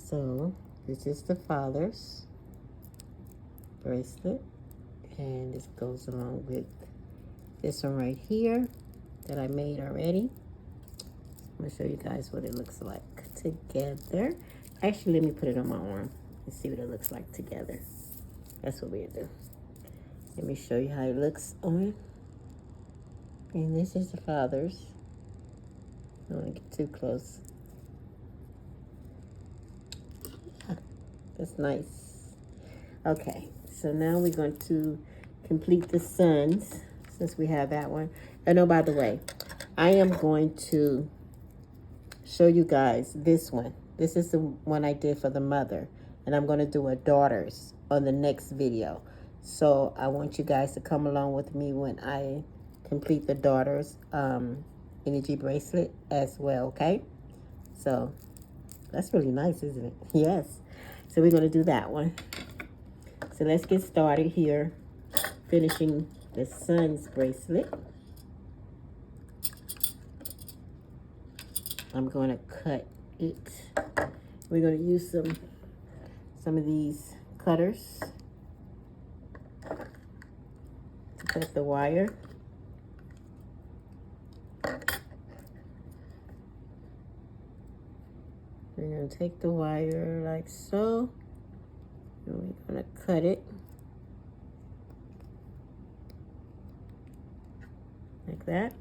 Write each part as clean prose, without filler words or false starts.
So this is the father's bracelet, and this goes along with this one right here that I made already. I'm gonna show you guys what it looks like together. Actually, let me put it on my arm and see what it looks like together. That's what we'll do. Let me show you how it looks on. And this is the father's. I don't want to get too close. That's nice. Okay, so now we're going to complete the son's, since we have that one. And oh, by the way, I am going to show you guys this one. This is the one I did for the mother, and I'm going to do a daughter's on the next video. So I want you guys to come along with me when I complete the daughter's energy bracelet as well, okay? So that's really nice, isn't it? Yes. So we're going to do that one. So let's get started here, finishing the son's bracelet. I'm going to cut it. We're going to use some of these cutters to cut the wire. We're going to take the wire like so, and we're going to cut it like that.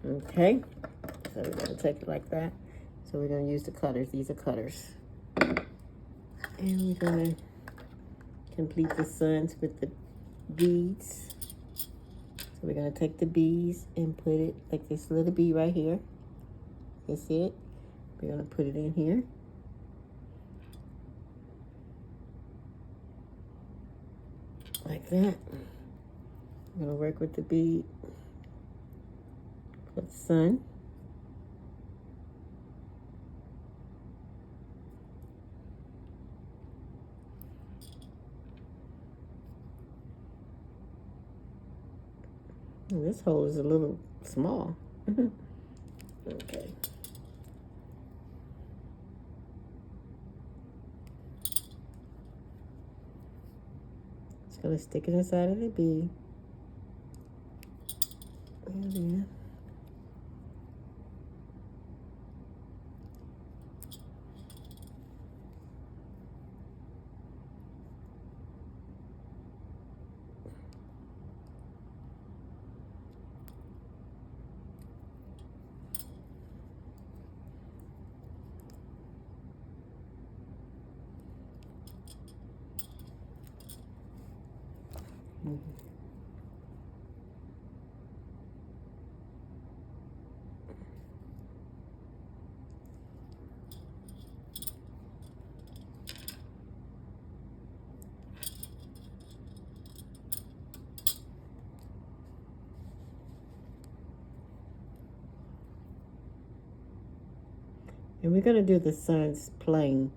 Okay, so we're going to take it like that. So we're going to use the cutters. These are cutters. And we're going to complete the suns with the beads. So we're going to take the beads and put it like this little bead right here. You see it? We're going to put it in here. Like that. I'm going to work with the bead for the sun. This hole is a little small. Okay. Just gonna stick it inside of the bead. And then we're gonna do the suns plain.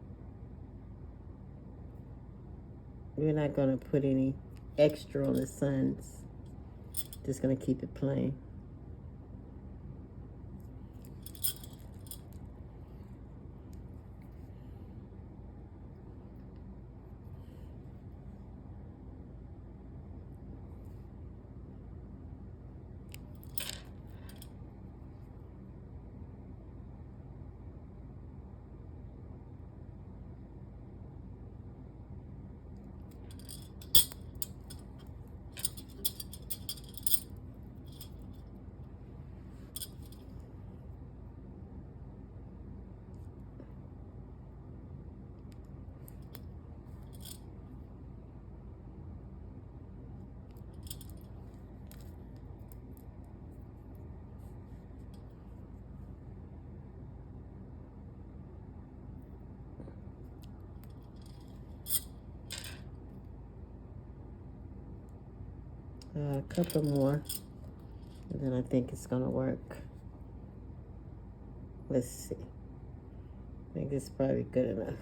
We're not gonna put any extra on the suns. Just gonna keep it plain. A couple more, and then I think it's gonna work. Let's see. I think this is probably good enough.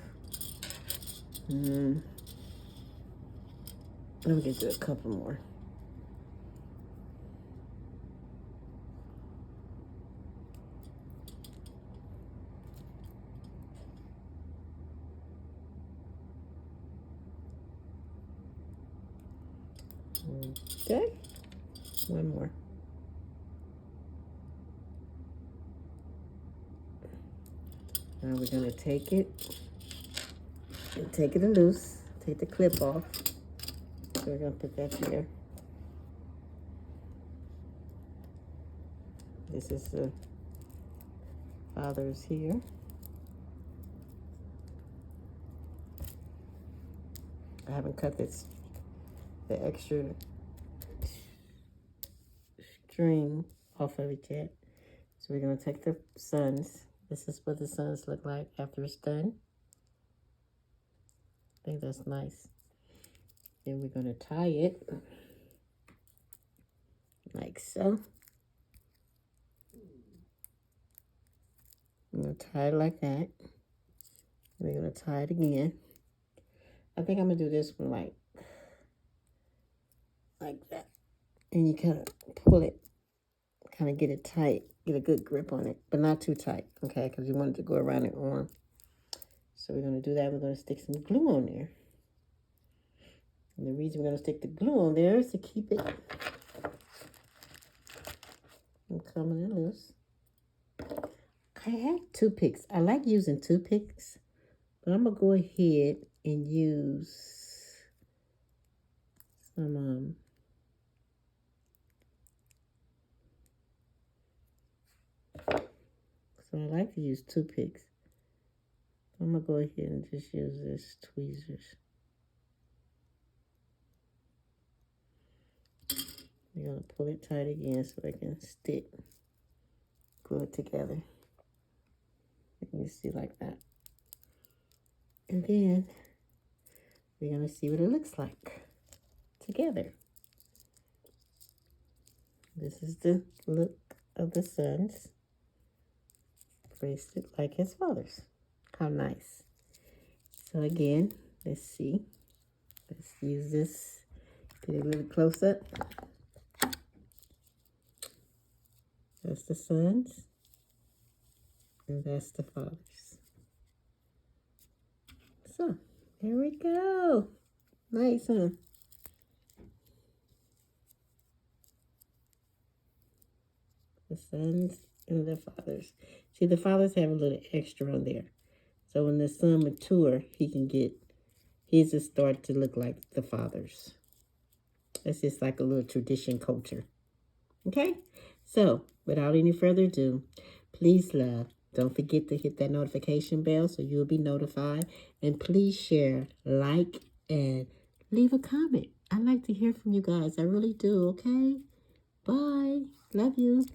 Let me just do a couple more. Okay, one more. Now we're gonna take it loose, take the clip off. So we're gonna put that here. This is the father's here. I haven't cut the extra string off of it yet. So we're gonna take the sons. This is what the sons look like after it's done. I think that's nice. Then we're gonna tie it like so. I'm gonna tie it like that. We're gonna tie it again. I think I'm gonna do this one like that. And you kind of pull it, kind of get it tight, get a good grip on it, but not too tight, okay? Because you want it to go around the arm. So we're gonna do that. We're gonna stick some glue on there. And the reason we're gonna stick the glue on there is to keep it from coming loose. I have toothpicks. I like using toothpicks, but I'm gonna go ahead and use some so I like to use toothpicks. I'm gonna go ahead and just use this tweezers. We're gonna pull it tight again so it can stick, glue it together. You can see like that. And then we're gonna see what it looks like together. This is the look of the son's bracelet like his father's. How nice. So again, let's see. Let's use this. Get a little close up. That's the son's. And that's the father's. So, there we go. Nice, huh? The sons and the fathers. See, the fathers have a little extra on there. So when the son mature, his will start to look like the father's. That's just like a little tradition culture. Okay? So, without any further ado, please, love, don't forget to hit that notification bell so you'll be notified. And please share, like, and leave a comment. I like to hear from you guys. I really do, okay? Bye. Love you.